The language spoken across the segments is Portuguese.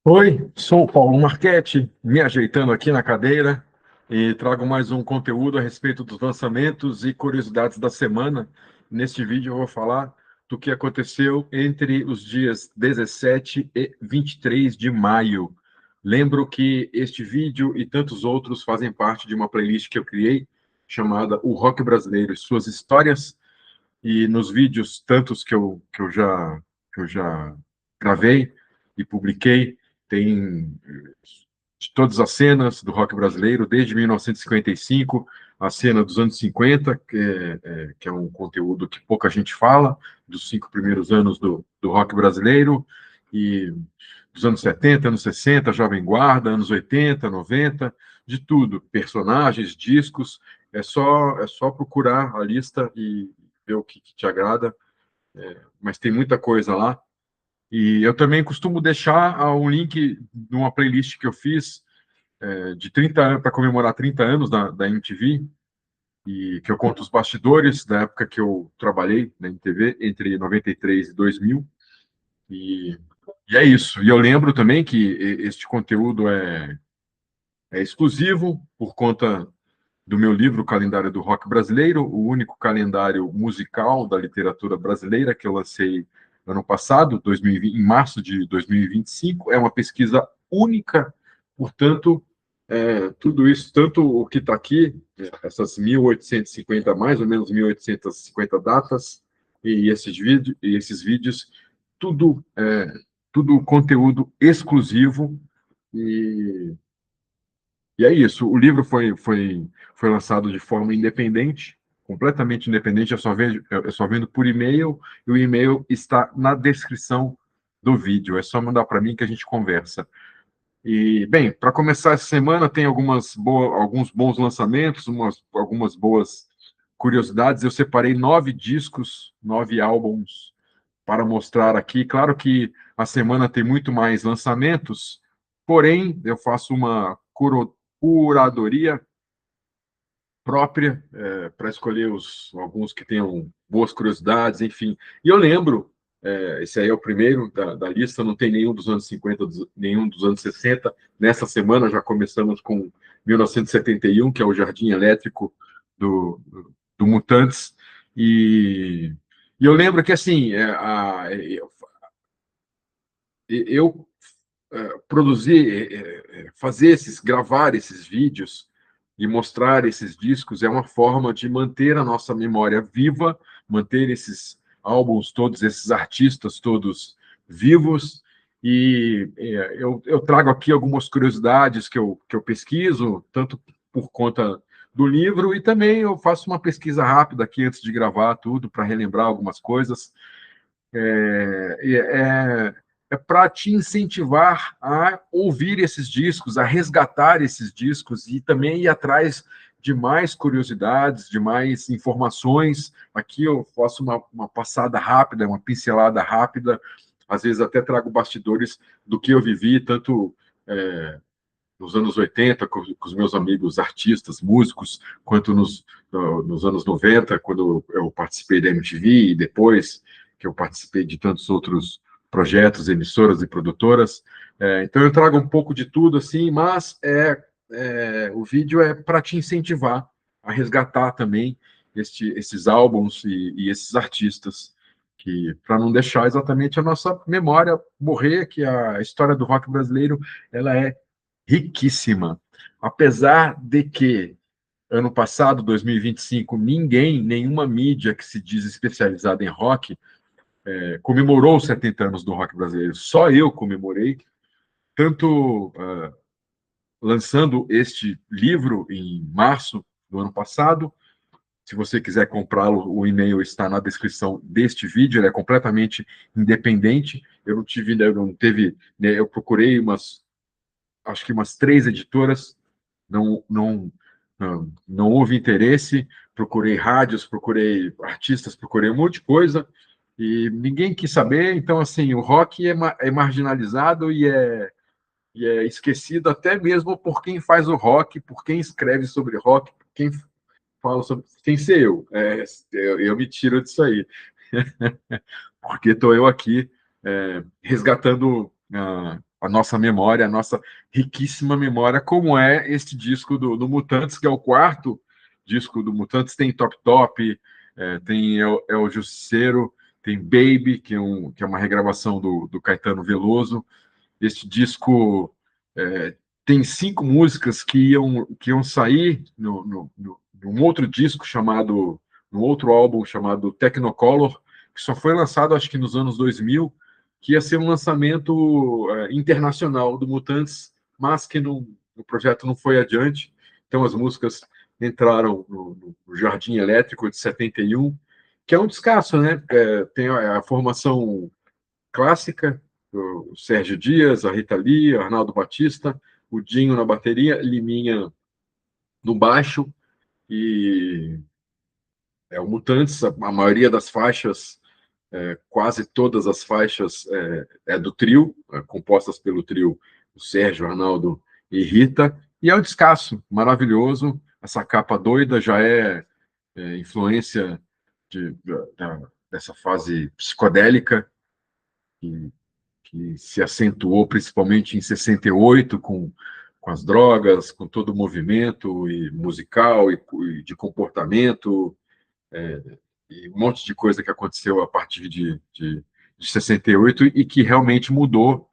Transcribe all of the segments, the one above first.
Oi, sou o Paulo Marchetti, me ajeitando aqui na cadeira e trago mais um conteúdo a respeito dos lançamentos e curiosidades da semana. Neste vídeo eu vou falar do que aconteceu entre os dias 17 e 23 de maio. Lembro que este vídeo e tantos outros fazem parte de uma playlist que eu criei chamada O Rock Brasileiro e Suas Histórias, e nos vídeos, tantos que eu já gravei e publiquei, tem de todas as cenas do rock brasileiro, desde 1955, a cena dos anos 50, que é um conteúdo que pouca gente fala, dos 5 primeiros anos do rock brasileiro, e dos anos 70, anos 60, Jovem Guarda, anos 80, 90, de tudo, personagens, discos, é só procurar a lista e ver o que te agrada, mas tem muita coisa lá. E eu também costumo deixar um link de uma playlist que eu fiz de 30 anos, para comemorar 30 anos da MTV, e que eu conto os bastidores da época que eu trabalhei na MTV, entre 93 e 2000. E, e é isso. E eu lembro também que este conteúdo é exclusivo por conta do meu livro Calendário do Rock Brasileiro, o único calendário musical da literatura brasileira que eu lancei ano passado, 2020, em março de 2025. É uma pesquisa única, portanto, tudo isso, tanto o que está aqui, essas 1850, mais ou menos 1850 datas, e esses vídeos, tudo, tudo conteúdo exclusivo. E é isso. O livro foi lançado de forma independente, completamente independente. Eu só vendo por e-mail, e o e-mail está na descrição do vídeo. É só mandar para mim que a gente conversa. E, bem, para começar essa semana, tem alguns bons lançamentos, algumas boas curiosidades. Eu separei 9 discos, 9 álbuns para mostrar aqui. Claro que a semana tem muito mais lançamentos, porém, eu faço uma curadoria própria para escolher alguns que tenham boas curiosidades, enfim. E eu lembro, esse aí é o primeiro da lista, não tem nenhum dos anos 50, nenhum dos anos 60. Nessa semana já começamos com 1971, que é o Jardim Elétrico do Mutantes. E, e eu lembro que, assim, eu produzir, fazer gravar esses vídeos e mostrar esses discos é uma forma de manter a nossa memória viva, manter esses álbuns todos, esses artistas todos vivos. E eu trago aqui algumas curiosidades que eu pesquiso, tanto por conta do livro, e também eu faço uma pesquisa rápida aqui antes de gravar tudo, para relembrar algumas coisas. É para te incentivar a ouvir esses discos, a resgatar esses discos e também ir atrás de mais curiosidades, de mais informações. Aqui eu faço uma passada rápida, uma pincelada rápida, às vezes até trago bastidores do que eu vivi, tanto nos anos 80, com os meus amigos artistas, músicos, quanto nos anos 90, quando eu participei da MTV, e depois que eu participei de tantos outros projetos, emissoras e produtoras. Então eu trago um pouco de tudo, assim, mas o vídeo é para te incentivar a resgatar também esses álbuns e esses artistas, que para não deixar exatamente a nossa memória morrer, que a história do rock brasileiro ela é riquíssima. Apesar de que, ano passado, 2025, nenhuma mídia que se diz especializada em rock, comemorou os 70 anos do rock brasileiro. Só eu comemorei, tanto lançando este livro em março do ano passado. Se você quiser comprá-lo, o e-mail está na descrição deste vídeo. Ele é completamente independente. Eu não teve, né, eu procurei acho que umas 3 editoras, não houve interesse. Procurei rádios, procurei artistas, procurei um monte de coisa e ninguém quis saber. Então, assim, o rock é marginalizado e é esquecido até mesmo por quem faz o rock, por quem escreve sobre rock, por quem fala sobre. Quem ser eu? Eu me tiro disso aí, porque estou eu aqui resgatando a nossa memória, a nossa riquíssima memória, como é este disco do Mutantes, que é o quarto disco do Mutantes. Tem Top Top, tem El Justiceiro, tem Baby, que é uma regravação do Caetano Veloso. Este disco tem 5 músicas que iam sair num outro disco chamado, num outro álbum chamado Technicolor, que só foi lançado, acho que nos anos 2000, que ia ser um lançamento internacional do Mutantes, mas que o projeto não foi adiante. Então as músicas entraram no Jardim Elétrico de 71, que é um descasso, né? Tem a formação clássica, o Sérgio Dias, a Rita Lee, Arnaldo Batista, o Dinho na bateria, Liminha no baixo, e o Mutantes, a maioria das faixas, quase todas as faixas do trio, compostas pelo trio o Sérgio, Arnaldo e Rita, e é um descasso maravilhoso. Essa capa doida já influência dessa fase psicodélica que se acentuou principalmente em 68 com as drogas, com todo o movimento e musical e de comportamento, e um monte de coisa que aconteceu a partir de 68 e que realmente mudou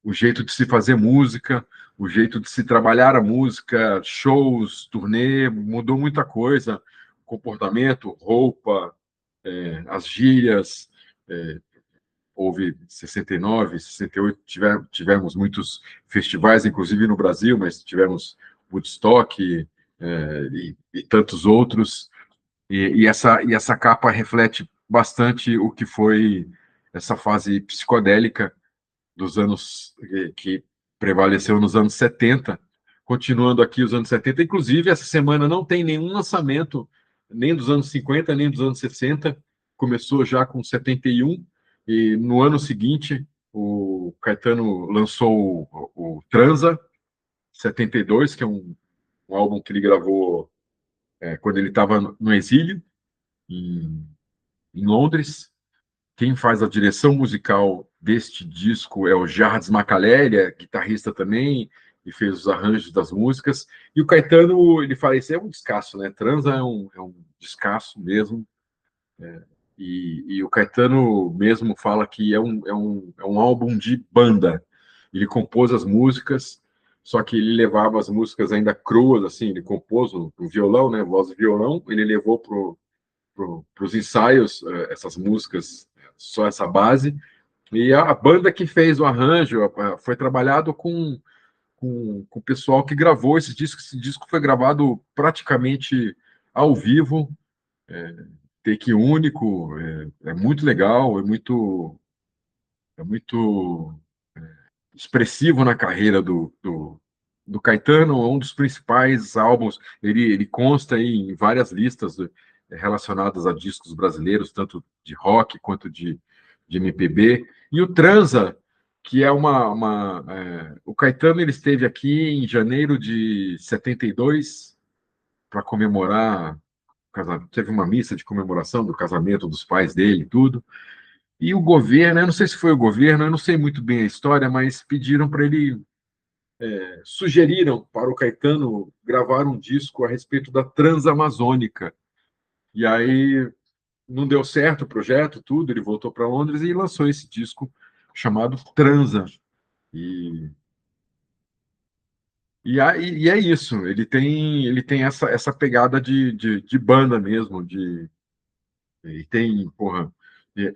o jeito de se fazer música, o jeito de se trabalhar a música, shows, turnê, mudou muita coisa, comportamento, roupa, as gírias, houve 69, 68, tivemos muitos festivais, inclusive no Brasil, mas tivemos Woodstock e tantos outros, e essa capa reflete bastante o que foi essa fase psicodélica dos anos que prevaleceu nos anos 70, continuando aqui os anos 70. Inclusive, essa semana não tem nenhum lançamento, nem dos anos 50, nem dos anos 60, começou já com 71, e no ano seguinte o Caetano lançou o Transa, 72, que é um álbum que ele gravou quando ele estava no exílio, em Londres. Quem faz a direção musical deste disco é o Jardim Macalé, guitarrista também, e fez os arranjos das músicas. E o Caetano, ele fala, isso é um descasso, né? Transa é um descasso mesmo. E o Caetano mesmo fala que é um álbum de banda. Ele compôs as músicas, só que ele levava as músicas ainda cruas, assim, ele compôs o violão, né? Voz e violão, ele levou para os ensaios essas músicas, só essa base, e a banda que fez o arranjo foi trabalhado com o pessoal que gravou esse disco. Esse disco foi gravado praticamente ao vivo, take único, muito legal, é muito expressivo na carreira do Caetano. É um dos principais álbuns, ele consta aí em várias listas relacionadas a discos brasileiros, tanto de rock quanto de MPB. E o Transa, que é o Caetano, ele esteve aqui em janeiro de 72 para comemorar, teve uma missa de comemoração do casamento dos pais dele e tudo. E o governo, eu não sei se foi o governo, eu não sei muito bem a história, mas pediram para ele, sugeriram para o Caetano gravar um disco a respeito da Transamazônica. E aí não deu certo o projeto, tudo, ele voltou para Londres e lançou esse disco chamado Transa. E, e é isso, ele tem essa pegada de banda mesmo, e tem, porra,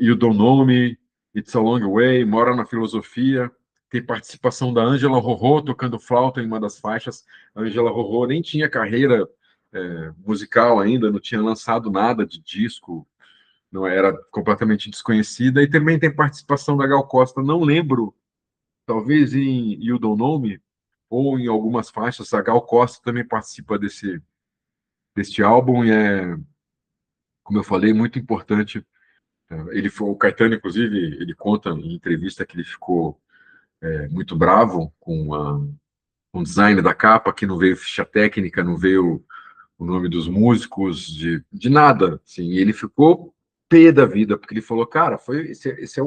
You Don't Know Me, It's a Long Way, Mora na Filosofia, tem participação da Ângela Rorô tocando flauta em uma das faixas. A Ângela Rorô nem tinha carreira musical ainda, não tinha lançado nada de disco, não era completamente desconhecida, e também tem participação da Gal Costa, não lembro, talvez em You Don't Know Me, ou em algumas faixas. A Gal Costa também participa deste álbum, e como eu falei, muito importante. O Caetano, inclusive, ele conta em entrevista que ele ficou muito bravo com o design da capa, que não veio ficha técnica, não veio o nome dos músicos, de nada. Assim, e ele ficou pé da vida, porque ele falou, cara, esse é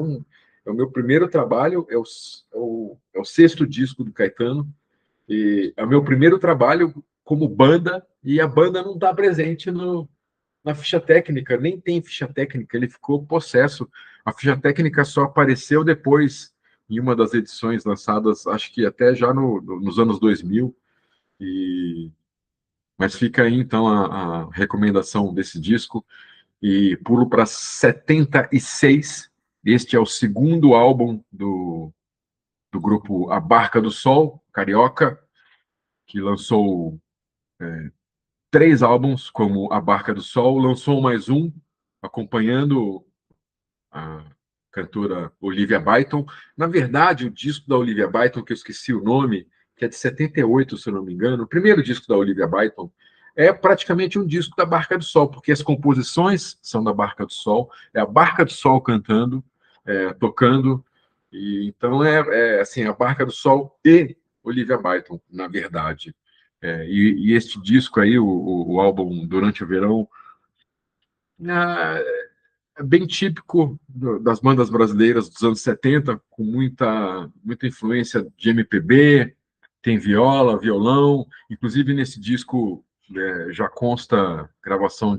é o meu primeiro trabalho, é o sexto disco do Caetano, e é o meu primeiro trabalho como banda, e a banda não está presente na ficha técnica, nem tem ficha técnica, ele ficou possesso. A ficha técnica só apareceu depois, em uma das edições lançadas, acho que até já nos anos 2000, e, mas fica aí então a recomendação desse disco, e pulo para 76. Este é o segundo álbum do grupo A Barca do Sol, carioca, que lançou 3 álbuns como A Barca do Sol, lançou mais um, acompanhando a cantora Olivia Byton. Na verdade, o disco da Olivia Byton, que eu esqueci o nome, que é de 78, se eu não me engano, o primeiro disco da Olivia Byton, é praticamente um disco da Barca do Sol, porque as composições são da Barca do Sol, é a Barca do Sol cantando, tocando, e então assim, a Barca do Sol e Olivia Byton, na verdade. E este disco aí, o álbum Durante o Verão, é bem típico das bandas brasileiras dos anos 70, com muita influência de MPB, tem viola, violão, inclusive nesse disco já consta gravação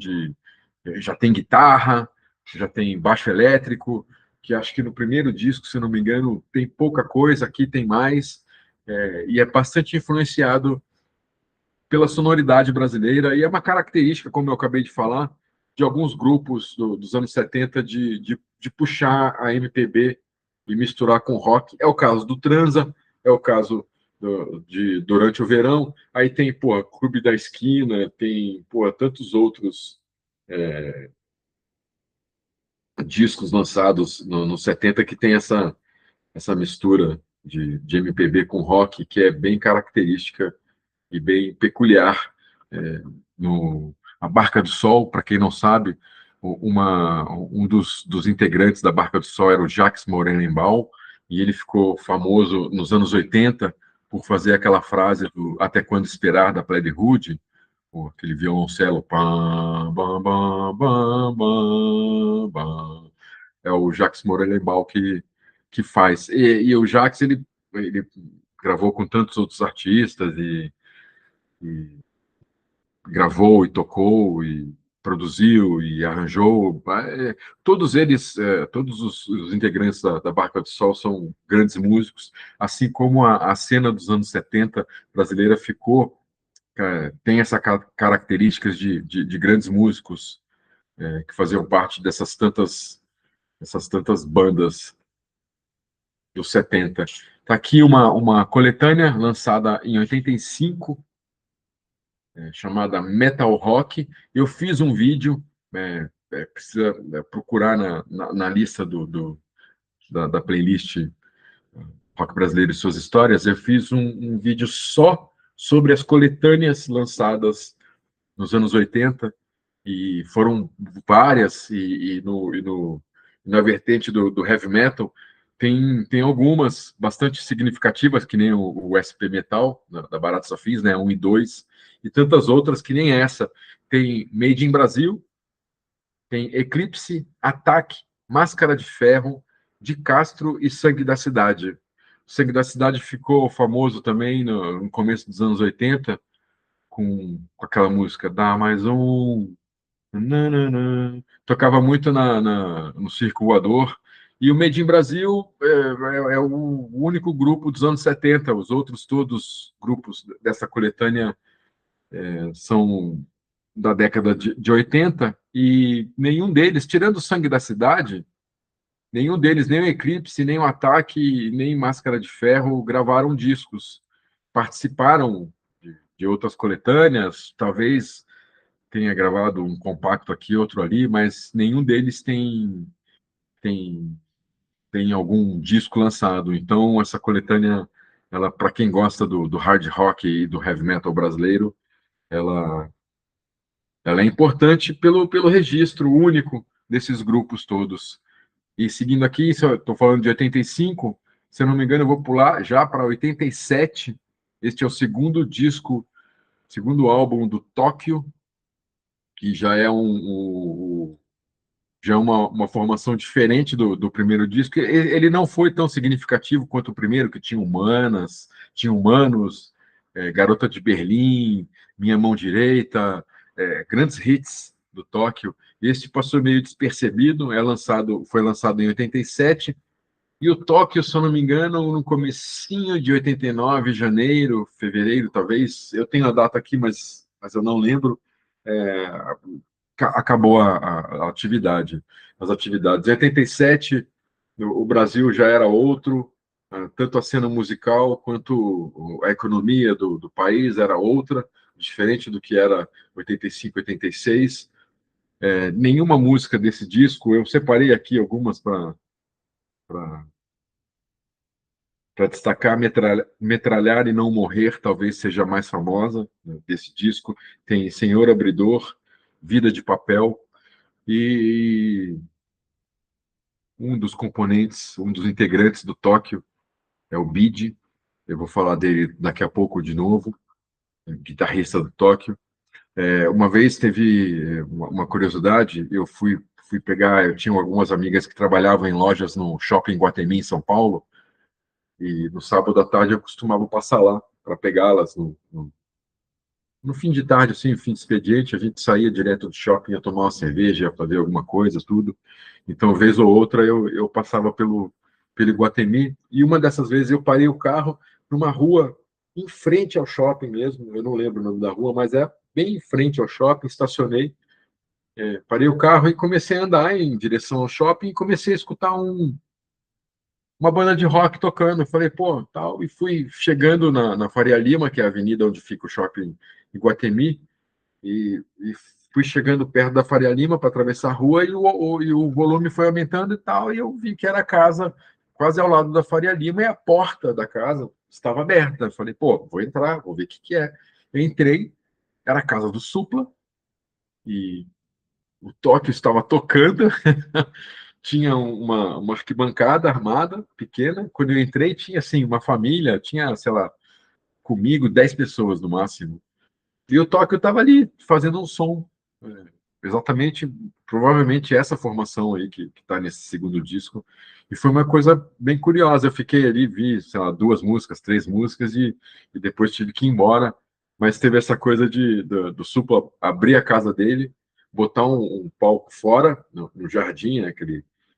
já tem guitarra, já tem baixo elétrico, que acho que no primeiro disco, se não me engano, tem pouca coisa, aqui tem mais, e é bastante influenciado pela sonoridade brasileira, e é uma característica, como eu acabei de falar, de alguns grupos dos anos 70 de puxar a MPB e misturar com rock. É o caso do Transa, é o caso de Durante o Verão, aí tem, pô, Clube da Esquina, tem, pô, tantos outros discos lançados no 70 que tem essa mistura de MPB com rock, que é bem característica e bem peculiar. É, a Barca do Sol, para quem não sabe, um dos integrantes da Barca do Sol era o Jacques Morelenbaum, e ele ficou famoso nos anos 80 por fazer aquela frase do Até Quando Esperar, da Plebe Rude, aquele violoncelo. Pam, bam, bam, bam, bam, bam. É o Jacques Morelenbaum que faz. E o Jacques, ele gravou com tantos outros artistas e gravou e tocou e produziu e arranjou. Todos eles, todos os integrantes da Barca do Sol são grandes músicos, assim como a cena dos anos 70 brasileira ficou, tem essa características de grandes músicos que faziam parte essas tantas bandas dos 70. Está aqui uma coletânea lançada em 85, chamada Metal Rock. Eu fiz um vídeo, precisa procurar na lista da playlist Rock Brasileiro e Suas Histórias. Eu fiz um vídeo só sobre as coletâneas lançadas nos anos 80, e foram várias, na vertente do heavy metal, tem algumas bastante significativas, que nem o SP Metal, da Baratos Afins, né, 1 e 2, e tantas outras que nem essa. Tem Made in Brasil, tem Eclipse, Ataque, Máscara de Ferro, De Castro e Sangue da Cidade. O Sangue da Cidade ficou famoso também no começo dos anos 80, com aquela música Dá Mais Um, nananã. Tocava muito no Circo Voador. E o Made in Brasil é o único grupo dos anos 70. Os outros todos grupos dessa coletânea são da década de 80, e nenhum deles, tirando o Sangue da Cidade, nenhum deles, nem o Eclipse, nem o Ataque, nem Máscara de Ferro, gravaram discos. Participaram de outras coletâneas, talvez tenha gravado um compacto aqui, outro ali, mas nenhum deles tem, tem algum disco lançado. Então, essa coletânea, ela, para quem gosta do hard rock e do heavy metal brasileiro, ela, ela é importante pelo registro único desses grupos todos. E seguindo aqui, estou falando de 85, se eu não me engano, eu vou pular já para 87. Este é o segundo disco, segundo álbum do Tóquio, que já é já é uma formação diferente do primeiro disco. Ele não foi tão significativo quanto o primeiro, que tinha Humanas, tinha Humanos, Garota de Berlim, Minha Mão Direita, grandes hits do Tóquio. Este passou meio despercebido, foi lançado em 87, e o Tóquio, se eu não me engano, no comecinho de 89, janeiro, fevereiro, talvez, eu tenho a data aqui, mas eu não lembro, é, acabou a atividade, as atividades. Em 87, o Brasil já era outro, tanto a cena musical quanto a economia do país era outra, diferente do que era 85, 86. Nenhuma música desse disco, eu separei aqui algumas para destacar. Metralhar e Não Morrer talvez seja a mais famosa, né, desse disco. Tem Senhor Abridor, Vida de Papel, e um dos componentes, um dos integrantes do Tóquio é o Bid. Eu vou falar dele daqui a pouco de novo, guitarrista do Tóquio. Uma vez teve uma curiosidade, fui pegar, eu tinha algumas amigas que trabalhavam em lojas no Shopping Guatemi, em São Paulo, e no sábado à tarde eu costumava passar lá para pegá-las no fim de tarde, assim, fim de expediente, a gente saía direto do shopping, ia tomar uma cerveja, ia fazer alguma coisa, tudo. Então, vez ou outra, eu passava pelo Iguatemi, e uma dessas vezes eu parei o carro numa rua em frente ao shopping mesmo, eu não lembro o nome da rua, mas é bem em frente ao shopping, estacionei, parei o carro e comecei a andar em direção ao shopping e comecei a escutar uma banda de rock tocando. Eu falei, pô, tal, e fui chegando na Faria Lima, que é a avenida onde fica o shopping Iguatemi, e fui chegando perto da Faria Lima para atravessar a rua e o volume foi aumentando e tal, e eu vi que era a casa quase ao lado da Faria Lima e a porta da casa estava aberta. Eu falei, pô, vou entrar, vou ver o que que é. Eu entrei, era a casa do Supla e o Tóquio estava tocando, tinha uma arquibancada armada, pequena. Quando eu entrei, tinha assim uma família, tinha, sei lá, comigo 10 pessoas no máximo. E o Tóquio estava ali fazendo um som. É, exatamente, provavelmente essa formação aí que está nesse segundo disco. E foi uma coisa bem curiosa. Eu fiquei ali, vi, sei lá, duas músicas, três músicas e depois tive que ir embora. Mas teve essa coisa do Supla abrir a casa dele, botar um palco fora, no jardim, né?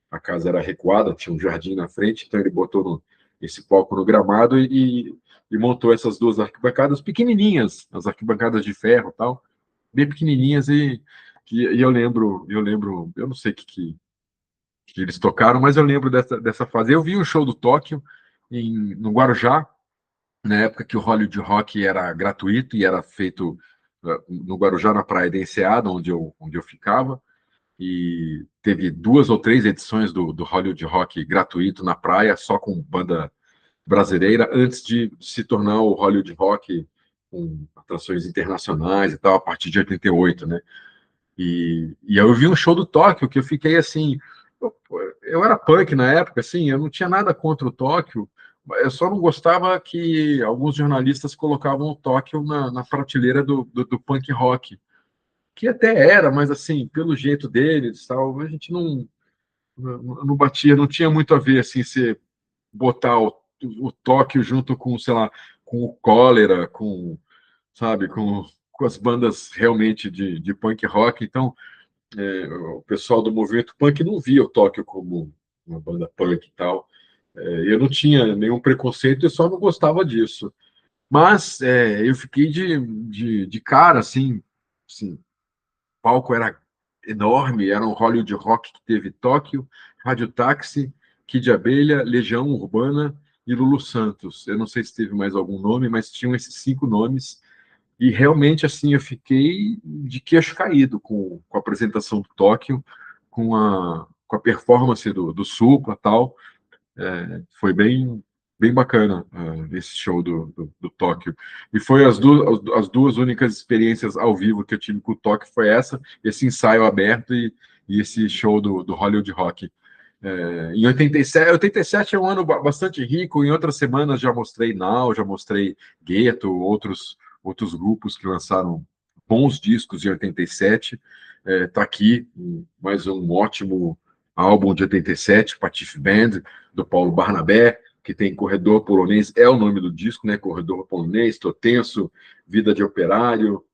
A casa era recuada, tinha um jardim na frente, então ele botou esse palco no gramado e montou essas duas arquibancadas pequenininhas, as arquibancadas de ferro e tal, bem pequenininhas, e eu não sei que eles tocaram, mas eu lembro dessa fase. Eu vi um show do Tóquio no Guarujá, na época que o Hollywood Rock era gratuito e era feito no Guarujá, na Praia da Enseada, onde eu ficava, e teve duas ou três edições do Hollywood Rock gratuito na praia, só com banda brasileira, antes de se tornar o Hollywood Rock com atrações internacionais e tal, a partir de 88, né? E eu vi um show do Tóquio que eu fiquei assim. Eu era punk na época, assim, eu não tinha nada contra o Tóquio, eu só não gostava que alguns jornalistas colocavam o Tóquio na prateleira do punk rock, que até era, mas assim, pelo jeito deles, tal, a gente não batia, não tinha muito a ver, assim, se botar o Tóquio junto com, sei lá, com o Cólera, sabe, com as bandas realmente de punk rock. Então, o pessoal do movimento punk não via o Tóquio como uma banda punk e tal. Eu não tinha nenhum preconceito, eu só não gostava disso. Mas eu fiquei de cara, assim, o palco era enorme, era um Hollywood Rock que teve Tóquio, Rádio Táxi, Kid Abelha, Legião Urbana e Lulu Santos. Eu não sei se teve mais algum nome, mas tinham esses cinco nomes. E realmente, assim, eu fiquei de queixo caído com a apresentação do Tóquio, com a performance do Supla e tal. Foi bem bacana esse show do Tóquio. E foi as duas únicas experiências ao vivo que eu tive com o Tóquio, foi esse ensaio aberto e esse show do Hollywood Rock. Em 87 é um ano bastante rico. Em outras semanas já mostrei Now, já mostrei Gueto, outros grupos que lançaram bons discos em 87. Está aqui mais um ótimo álbum de 87, Patife Band, do Paulo Barnabé, que tem Corredor Polonês, é o nome do disco, né? Corredor Polonês, Tô Tenso, Vida de Operário.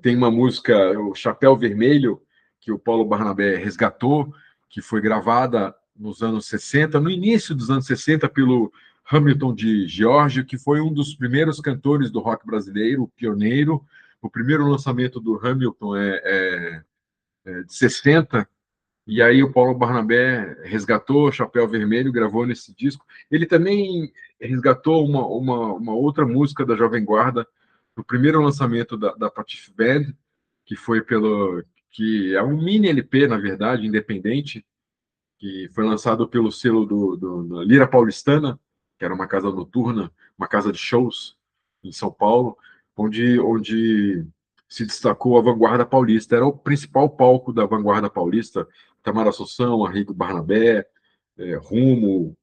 Tem uma música, o Chapéu Vermelho, que o Paulo Barnabé resgatou, que foi gravada nos anos 60, no início dos anos 60, pelo Hamilton de Giorgio, que foi um dos primeiros cantores do rock brasileiro, o pioneiro. O primeiro lançamento do Hamilton de 60, e aí o Paulo Barnabé resgatou Chapéu Vermelho, gravou nesse disco. Ele também resgatou uma outra música da Jovem Guarda, no primeiro lançamento da Patife Band, que foi que é um mini LP, na verdade, independente, que foi lançado pelo selo do Lira Paulistana, que era uma casa noturna, uma casa de shows em São Paulo, onde se destacou a Vanguarda Paulista. Era o principal palco da Vanguarda Paulista, Tamara Assunção, Arrigo Barnabé, Rumo,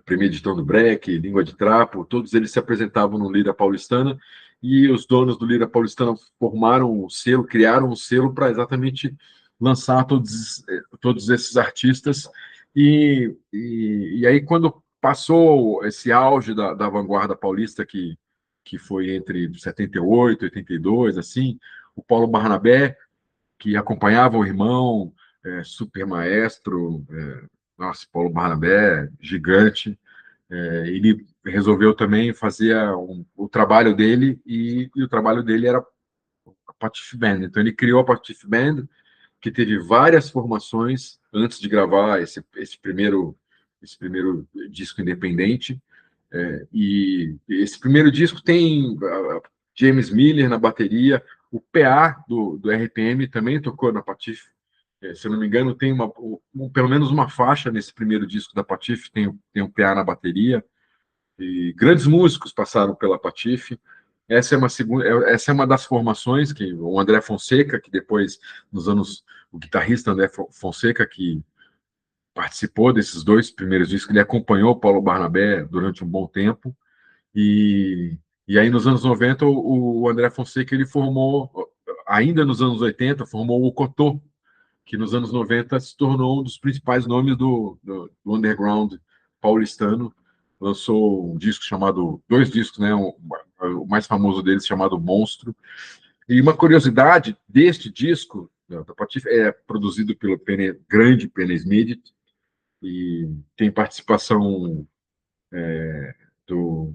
Premeditando Break, Língua de Trapo, todos eles se apresentavam no Lira Paulistana, e os donos do Lira Paulistana formaram um selo, criaram um selo para exatamente lançar todos esses artistas. E aí, quando passou esse auge da vanguarda paulista, que foi entre 78 e 82, assim, o Paulo Barnabé, que acompanhava o irmão, super maestro, nossa, Paulo Barnabé, gigante, ele resolveu também fazer o trabalho dele, e o trabalho dele era a Patife Band. Então ele criou a Patife Band, que teve várias formações antes de gravar esse primeiro disco independente. E esse primeiro disco tem James Miller na bateria, o PA do RPM também tocou na Patife. Se eu não me engano, tem pelo menos uma faixa nesse primeiro disco da Patife, tem um PA na bateria. E grandes músicos passaram pela Patife. Essa é uma das formações que o André Fonseca, que depois, nos anos, o guitarrista André Fonseca, que participou desses dois primeiros discos, ele acompanhou o Paulo Barnabé durante um bom tempo. E aí, nos anos 90, o André Fonseca, ele formou, ainda nos anos 80, formou o Cotô, que nos anos 90 se tornou um dos principais nomes do underground paulistano. Lançou um disco chamado, dois discos, né? O mais famoso deles chamado Monstro. E uma curiosidade deste disco, da Patife, é produzido pelo grande Penny Smith, e tem participação do...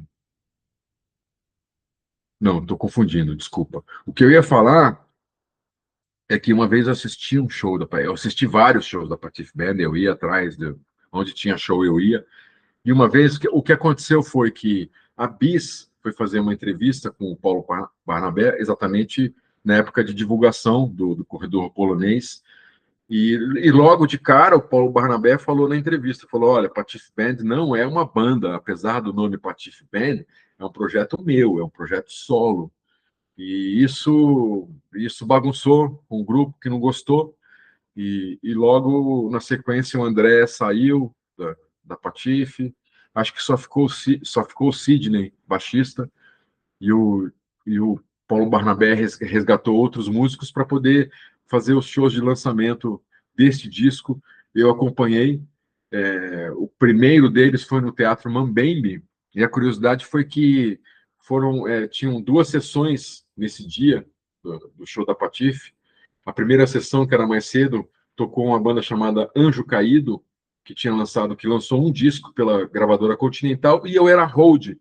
Não, estou confundindo, desculpa. O que eu ia falar é que uma vez eu assisti um show eu assisti vários shows da Patife Band, eu ia atrás de onde tinha show, eu ia. E uma vez, o que aconteceu foi que a Bis foi fazer uma entrevista com o Paulo Barnabé, exatamente na época de divulgação do Corredor Polonês, e logo de cara o Paulo Barnabé falou na entrevista, falou, olha, Patife Band não é uma banda, apesar do nome Patife Band, é um projeto meu, é um projeto solo. E isso bagunçou com um grupo que não gostou, e logo na sequência o André saiu da Patife. Acho que só ficou o Sidney, baixista, e o Paulo Barnabé resgatou outros músicos para poder fazer os shows de lançamento deste disco. Eu acompanhei. O primeiro deles foi no Teatro Mambembe, e a curiosidade foi que tinham duas sessões nesse dia do show da Patife. A primeira sessão, que era mais cedo, tocou uma banda chamada Anjo Caído, que lançou um disco pela gravadora Continental, e eu era hold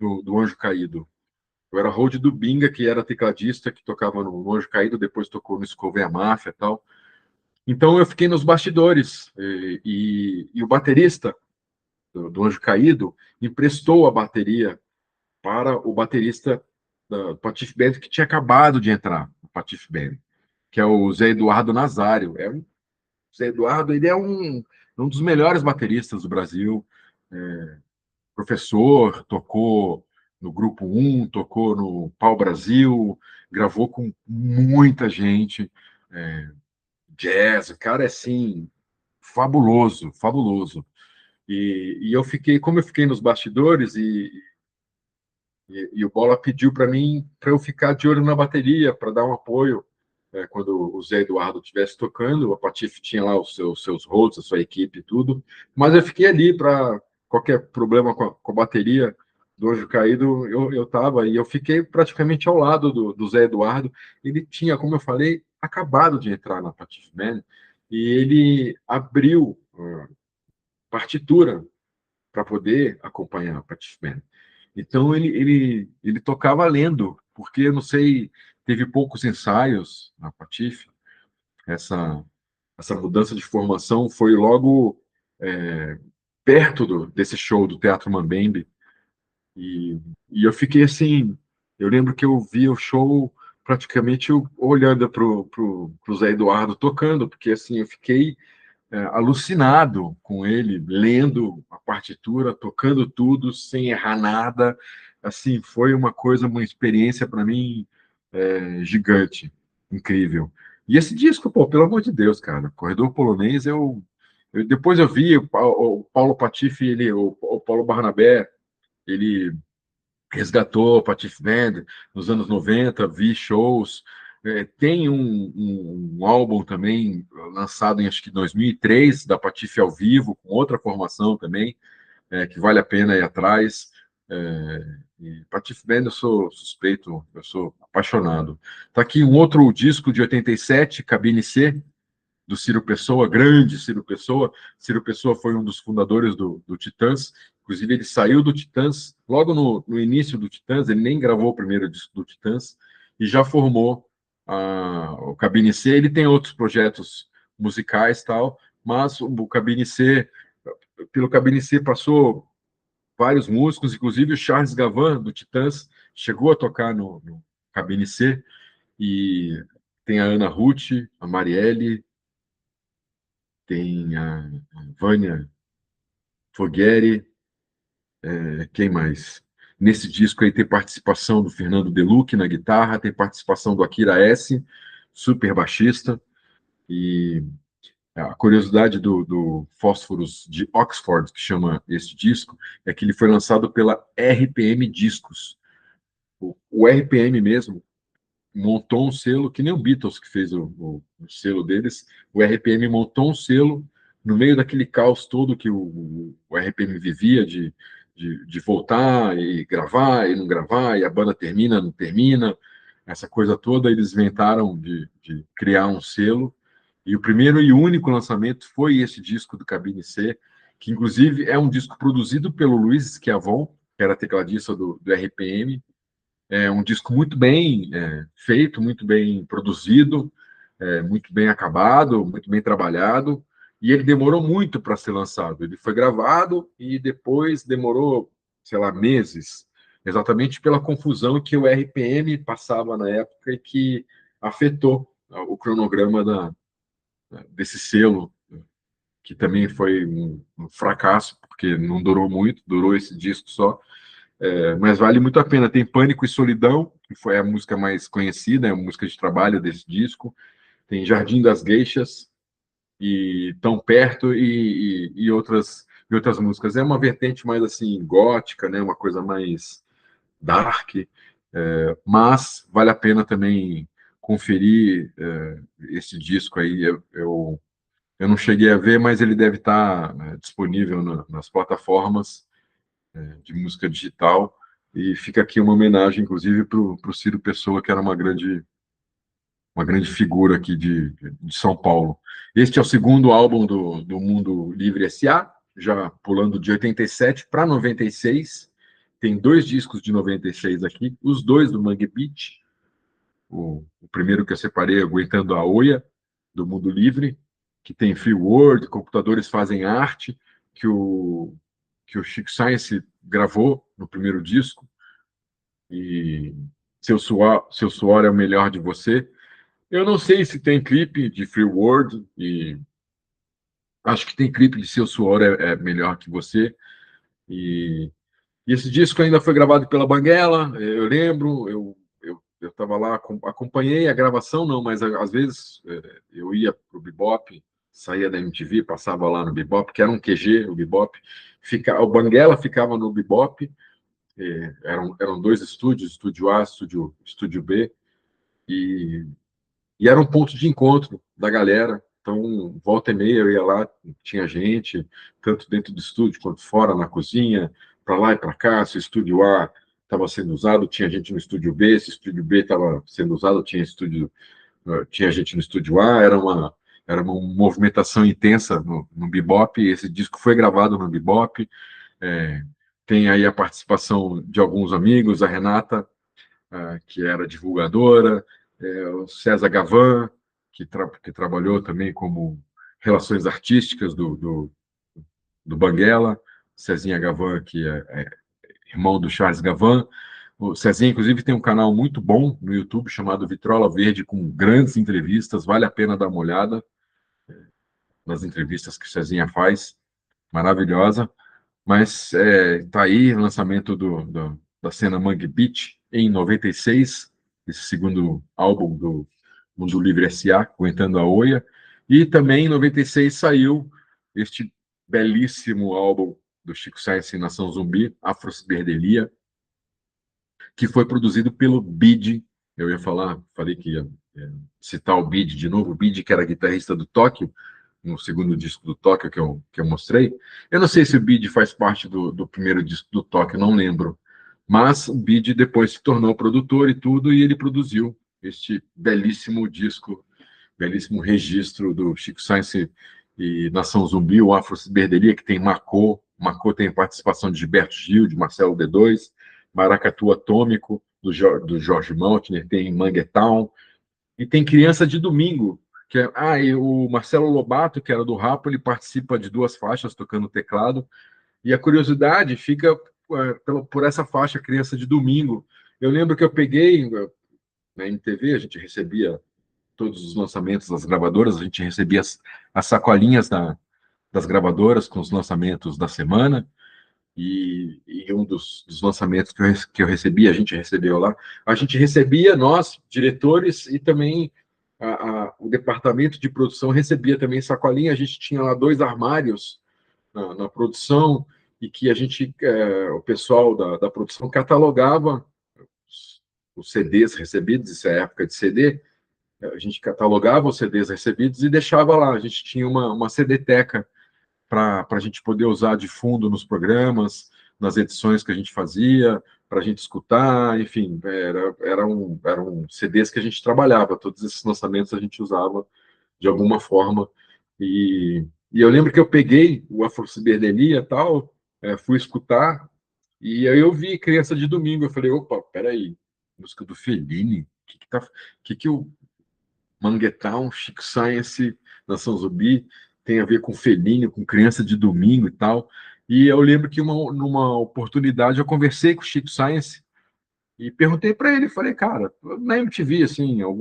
do Anjo Caído. Eu era hold do Binga, que era tecladista, que tocava no Anjo Caído, depois tocou no Escovei a Máfia e tal. Então eu fiquei nos bastidores, e o baterista do Anjo Caído emprestou a bateria para o baterista da Patife Band, que tinha acabado de entrar no Patife Band, que é o Zé Eduardo Nazário. Zé Eduardo, ele é um dos melhores bateristas do Brasil, professor, tocou no Grupo 1, tocou no Pau Brasil, gravou com muita gente, jazz, o cara é assim, fabuloso, fabuloso. Como eu fiquei nos bastidores, e o Bola pediu para mim, para eu ficar de olho na bateria, para dar um apoio, quando o Zé Eduardo estivesse tocando, a Patife tinha lá os seus hosts, a sua equipe e tudo, mas eu fiquei ali para qualquer problema com a bateria do Anjo Caído, eu estava, e eu fiquei praticamente ao lado do Zé Eduardo. Ele tinha, como eu falei, acabado de entrar na Patife Man, e ele abriu partitura para poder acompanhar a Patife Man. Então ele tocava lendo, porque eu não sei, teve poucos ensaios na Patife. Essa mudança de formação foi logo perto desse show do Teatro Mambembe, e, e eu fiquei assim, eu lembro que eu vi o show praticamente olhando para o Zé Eduardo tocando, porque assim, eu fiquei alucinado com ele, lendo a partitura, tocando tudo, sem errar nada. Assim, foi uma coisa, uma experiência para mim gigante, incrível. E esse disco, pô, pelo amor de Deus, cara, Corredor Polonês, depois eu vi o Paulo Patife, o Paulo Barnabé, ele resgatou o Patife Band nos anos 90, vi shows. Tem um álbum também lançado em acho que 2003 da Patife ao vivo, com outra formação também, que vale a pena ir atrás. E Patife Band eu sou suspeito, eu sou apaixonado. Tá aqui um outro disco de 87, Cabine C, do Ciro Pessoa, grande Ciro Pessoa. Ciro Pessoa foi um dos fundadores do Titãs. Inclusive, ele saiu do Titãs logo no início do Titãs, ele nem gravou o primeiro disco do Titãs, e já formou o Cabine C. Ele tem outros projetos musicais tal, mas o Cabine C, pelo Cabine C passou vários músicos, inclusive o Charles Gavan, do Titãs, chegou a tocar no Cabine C, e tem a Ana Ruth, a Marielle, tem a Vânia Fogueri, quem mais? Nesse disco aí tem participação do Fernando Deluc na guitarra, tem participação do Akira S, super baixista, e a curiosidade do Fósforos de Oxford, que chama esse disco, é que ele foi lançado pela RPM Discos. O RPM mesmo montou um selo, que nem o Beatles que fez o selo deles, o RPM montou um selo no meio daquele caos todo que o RPM vivia de voltar e gravar e não gravar, e a banda termina, não termina, essa coisa toda, eles inventaram de criar um selo, e o primeiro e único lançamento foi esse disco do Cabine C, que inclusive é um disco produzido pelo Luiz Schiavon, que era tecladista do RPM. É um disco muito bem feito, muito bem produzido, muito bem acabado, muito bem trabalhado, e ele demorou muito para ser lançado. Ele foi gravado e depois demorou, sei lá, meses, exatamente pela confusão que o RPM passava na época e que afetou o cronograma desse selo, que também foi um fracasso, porque não durou muito, durou esse disco só. Mas vale muito a pena. Tem Pânico e Solidão, que foi a música mais conhecida, é a música de trabalho desse disco. Tem Jardim das Geixas e Tão Perto e outras músicas. É uma vertente mais assim gótica, né? Uma coisa mais dark, mas vale a pena também conferir esse disco aí. Eu não cheguei a ver, mas ele deve estar disponível nas plataformas de música digital. E fica aqui uma homenagem, inclusive, para o Ciro Pessoa, que era uma grande figura aqui de São Paulo. Este é o segundo álbum do Mundo Livre S.A., já pulando de 87 para 96. Tem dois discos de 96 aqui, os dois do Mangue Beat. O primeiro que eu separei, Aguentando a Oia, do Mundo Livre, que tem Free Word, Computadores Fazem Arte, que o Chico Science gravou no primeiro disco, e Seu Suor é o Melhor de Você. Eu não sei se tem clipe de Free Word, e acho que tem clipe de Seu Suor é Melhor que Você, e esse disco ainda foi gravado pela Banguela, eu lembro, eu estava lá, acompanhei a gravação, não, mas às vezes eu ia para o Bebop, saía da MTV, passava lá no Bebop, que era um QG, o Bebop, o Banguela ficava no Bebop, eram dois estúdios, estúdio A, estúdio B, e E era um ponto de encontro da galera. Então, volta e meia eu ia lá, tinha gente, tanto dentro do estúdio quanto fora, na cozinha, para lá e para cá. Se o estúdio A estava sendo usado, tinha gente no estúdio B. Se o estúdio B estava sendo usado, tinha gente no estúdio A. Era uma movimentação intensa no Bebop. Esse disco foi gravado no Bebop. É, tem aí a participação de alguns amigos, a Renata, que era divulgadora, o César Gavan, que trabalhou também como relações artísticas do Banguela, Cezinha Gavan, que é irmão do Charles Gavan. O Cezinha, inclusive, tem um canal muito bom no YouTube chamado Vitrola Verde, com grandes entrevistas, vale a pena dar uma olhada nas entrevistas que o Cezinha faz, maravilhosa. Mas tá aí o lançamento da cena Mangue Beat em 96, esse segundo álbum do Mundo Livre S.A., Aguentando a Oia. E também em 96 saiu este belíssimo álbum do Chico Science Nação Zumbi, Afrociberdelia, que foi produzido pelo Bid. Eu falei que ia citar o Bid de novo, o Bid, que era guitarrista do Tóquio, no segundo disco do Tóquio que eu mostrei. Eu não sei se o Bid faz parte do primeiro disco do Tóquio, não lembro. Mas o Bid depois se tornou produtor e tudo, e ele produziu este belíssimo disco, belíssimo registro do Chico Science e Nação Zumbi, o Afrociberdelia, que tem Marcou. Marcou tem participação de Gilberto Gil, de Marcelo D2, Maracatu Atômico, do Jorge Maltner, tem Manguetown, e tem Criança de Domingo, e o Marcelo Lobato, que era do Rapa, ele participa de 2 faixas tocando teclado, e a curiosidade fica por essa faixa, Criança de Domingo. Eu lembro que eu peguei na MTV, a gente recebia todos os lançamentos das gravadoras, a gente recebia as sacolinhas das gravadoras com os lançamentos da semana, e um dos lançamentos que eu recebi, a gente recebeu lá, a gente recebia, nós, diretores, e também o departamento de produção recebia também sacolinha. A gente tinha lá 2 armários na produção, e que o pessoal da produção catalogava os CDs recebidos. Isso é época de CD. A gente catalogava os CDs recebidos e deixava lá. A gente tinha uma CD-teca para a gente poder usar de fundo nos programas, nas edições que a gente fazia, para a gente escutar, enfim, eram CDs que a gente trabalhava. Todos esses lançamentos a gente usava de alguma forma. E eu lembro que eu peguei o Afrociberdelia e tal, fui escutar, e aí eu vi Criança de Domingo. Eu falei, opa, peraí, música do Fellini? Que o Manguetown, Chico Science, Nação Zumbi tem a ver com Fellini, com Criança de Domingo e tal? E eu lembro que numa oportunidade eu conversei com o Chico Science e perguntei para ele, falei, cara, na MTV, assim, eu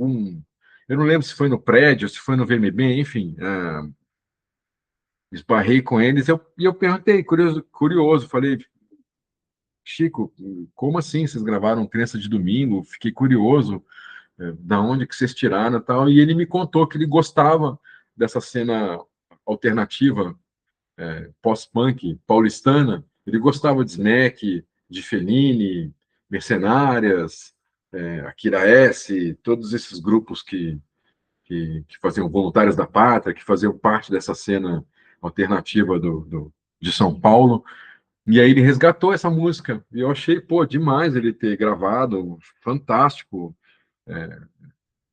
não lembro se foi no prédio, se foi no VMB, enfim, esbarrei com eles, e eu perguntei, curioso, falei, Chico, como assim vocês gravaram Criança de Domingo? Fiquei curioso, da onde que vocês tiraram e tal, e ele me contou que ele gostava dessa cena alternativa, pós-punk paulistana. Ele gostava de Smack, de Fellini, Mercenárias, Akira S, todos esses grupos que faziam Voluntários da Pátria, que faziam parte dessa cena alternativa de São Paulo. E aí ele resgatou essa música, e eu achei, pô, demais ele ter gravado, fantástico,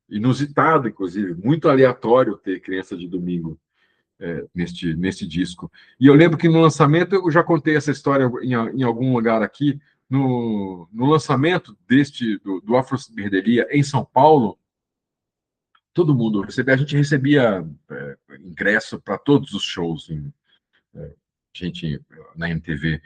inusitado, inclusive, muito aleatório ter Criança de Domingo neste disco. E eu lembro que no lançamento, eu já contei essa história em algum lugar aqui, no lançamento do Afrociberdelia em São Paulo, todo mundo recebia, a gente recebia ingresso para todos os shows, gente na MTV,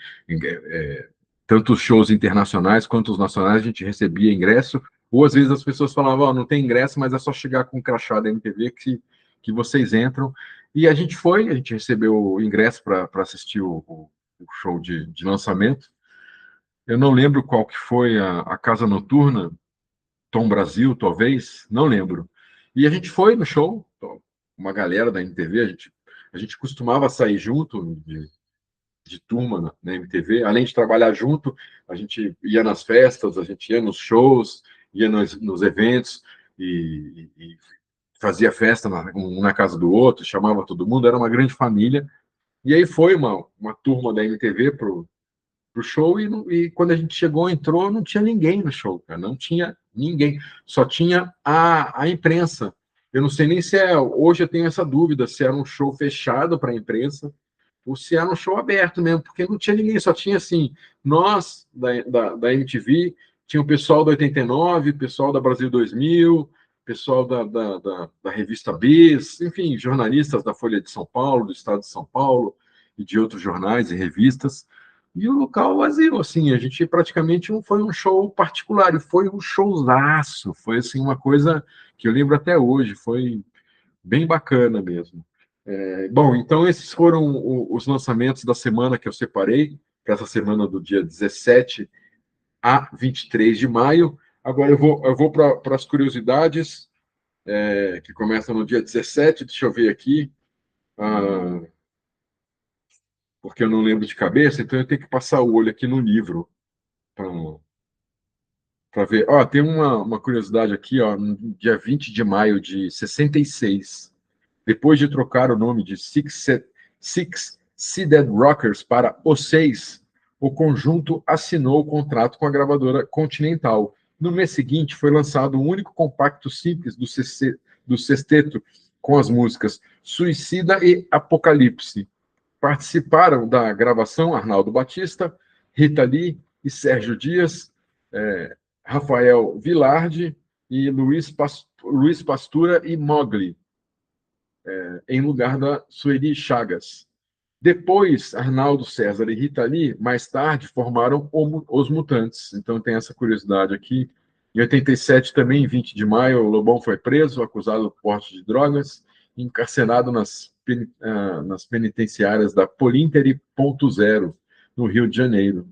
tanto os shows internacionais quanto os nacionais, a gente recebia ingresso, ou às vezes as pessoas falavam, não tem ingresso, mas é só chegar com um crachá da MTV que vocês entram. E a gente recebeu o ingresso para assistir o show de lançamento. Eu não lembro qual que foi a casa noturna, Tom Brasil, talvez, não lembro. E a gente foi no show, uma galera da MTV, a gente costumava sair junto, de turma na MTV, além de trabalhar junto, a gente ia nas festas, a gente ia nos shows, ia nos eventos, e fazia festa um na casa do outro, chamava todo mundo, era uma grande família. E aí foi uma turma da MTV pro show e quando a gente chegou, entrou, não tinha ninguém no show, cara, não tinha ninguém, só tinha a imprensa. Eu não sei nem se hoje eu tenho essa dúvida, se era um show fechado para a imprensa ou se era um show aberto mesmo, porque não tinha ninguém, só tinha assim, nós da MTV, tinha o pessoal da 89, pessoal da Brasil 2000, pessoal da revista Bis, enfim, jornalistas da Folha de São Paulo, do Estado de São Paulo e de outros jornais e revistas, e o local vazio, assim, a gente praticamente foi um show particular, e foi um showzaço, foi assim uma coisa que eu lembro até hoje, foi bem bacana mesmo. Bom, então esses foram os lançamentos da semana que eu separei, para essa semana do dia 17 a 23 de maio. Agora eu vou para as curiosidades, que começam no dia 17, deixa eu ver aqui, porque eu não lembro de cabeça, então eu tenho que passar o olho aqui no livro para ver. Ó, tem uma curiosidade aqui, ó, no dia 20 de maio de 66. Depois de trocar o nome de Six Seeded Rockers para Os Seis, o conjunto assinou o contrato com a gravadora Continental. No mês seguinte, foi lançado um único compacto simples do sexteto, com as músicas Suicida e Apocalipse. Participaram da gravação Arnaldo Batista, Rita Lee e Sérgio Dias, Rafael Vilardi e Luiz Pastura e Mogli, em lugar da Sueli Chagas. Depois, Arnaldo César e Rita Lee, mais tarde, formaram Os Mutantes. Então tem essa curiosidade aqui. Em 87, também, em 20 de maio, o Lobão foi preso, acusado de porte de drogas, encarcerado nas penitenciárias da Polinter Ponto Zero, no Rio de Janeiro.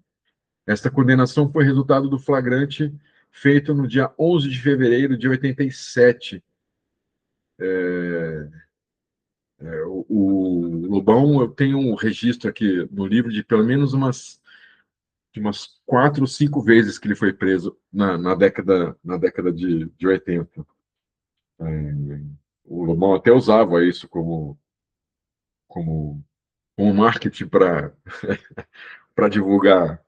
Esta condenação foi resultado do flagrante feito no dia 11 de fevereiro de 87. O Lobão, eu tenho um registro aqui no livro de pelo menos umas 4 ou 5 vezes que ele foi preso na década de 80. É, o Lobão até usava isso como marketing para divulgar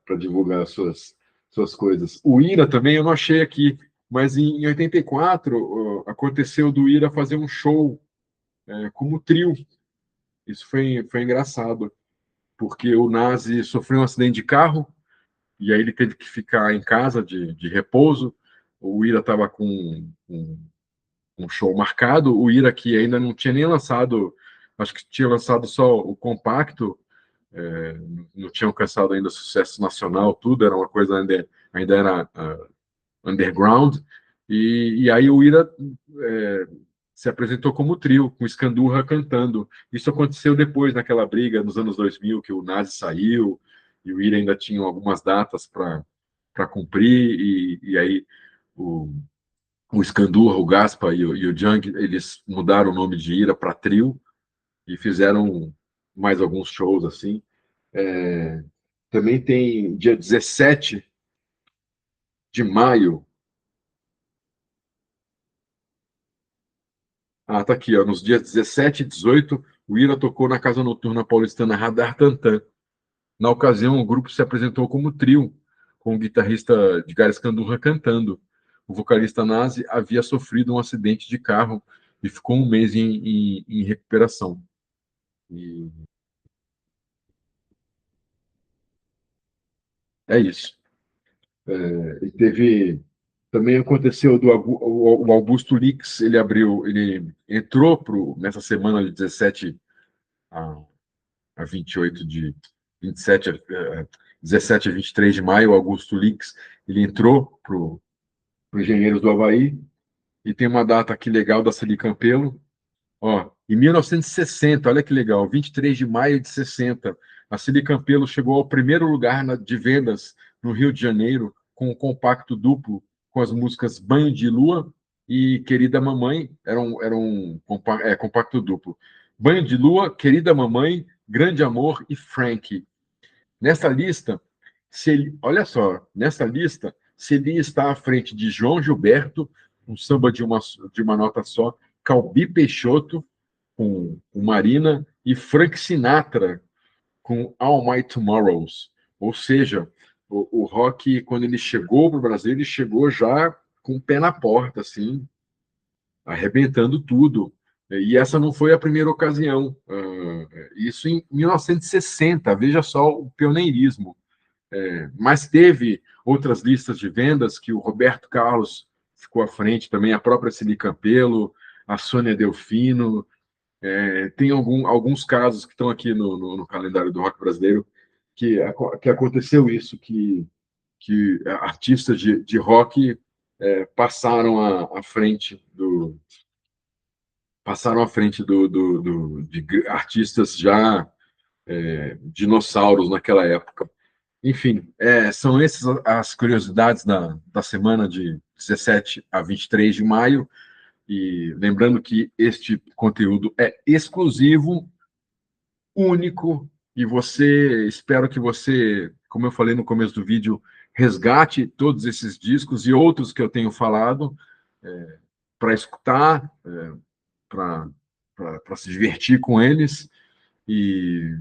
suas coisas. O Ira também eu não achei aqui, mas em 84 aconteceu do Ira fazer um show como trio. Isso foi engraçado, porque o Nazi sofreu um acidente de carro e aí ele teve que ficar em casa de repouso. O Ira estava com um show marcado. O Ira que ainda não tinha nem lançado, acho que tinha lançado só o compacto, não tinha alcançado ainda sucesso nacional, tudo era uma coisa ainda era underground. E aí o Ira se apresentou como trio, com Scandurra cantando. Isso aconteceu depois, naquela briga, nos anos 2000, que o Nazi saiu, e o Ira ainda tinha algumas datas para cumprir, e aí o Scandurra, o Gaspa e o Jung, eles mudaram o nome de Ira para trio, e fizeram mais alguns shows assim. Também tem dia 17 de maio. Tá aqui, ó, nos dias 17 e 18, o Ira tocou na Casa Noturna Paulistana Radar Tantan. Na ocasião, o grupo se apresentou como trio, com o guitarrista Edgar Scandurra cantando. O vocalista Nazi havia sofrido um acidente de carro e ficou um mês em recuperação. E é isso. E teve. Também aconteceu o Augusto Lix, ele entrou nessa semana de 17 a 28 de 27 17 a 23 de maio, o Augusto Lix, ele entrou para o Engenheiros do Havaí, e tem uma data aqui legal da Celi Campelo, ó, em 1960, olha que legal, 23 de maio de 60, a Celi Campelo chegou ao primeiro lugar de vendas no Rio de Janeiro, com um compacto duplo, com as músicas Banho de Lua e Querida Mamãe, era um compacto duplo. Banho de Lua, Querida Mamãe, Grande Amor e Frank. Nessa lista, olha só, nessa lista, Celia está à frente de João Gilberto, um samba de uma nota só, Calbi Peixoto com Marina e Frank Sinatra com All My Tomorrows. Ou seja, o rock, quando ele chegou para o Brasil, ele chegou já com o pé na porta, assim, arrebentando tudo. E essa não foi a primeira ocasião. Isso em 1960, veja só o pioneirismo. Mas teve outras listas de vendas que o Roberto Carlos ficou à frente também, a própria Celi Campelo, a Sônia Delfino. Tem alguns casos que estão aqui no calendário do rock brasileiro que aconteceu isso, que artistas de rock passaram à frente de artistas já dinossauros naquela época. Enfim, são essas as curiosidades da semana de 17 a 23 de maio. E lembrando que este conteúdo é exclusivo, único, e espero que você, como eu falei no começo do vídeo, resgate todos esses discos e outros que eu tenho falado para escutar, para se divertir com eles. E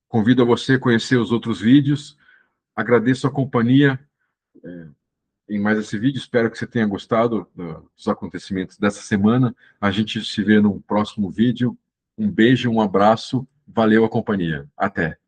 convido a você a conhecer os outros vídeos. Agradeço a companhia em mais esse vídeo. Espero que você tenha gostado dos acontecimentos dessa semana. A gente se vê no próximo vídeo. Um beijo, um abraço. Valeu a companhia. Até.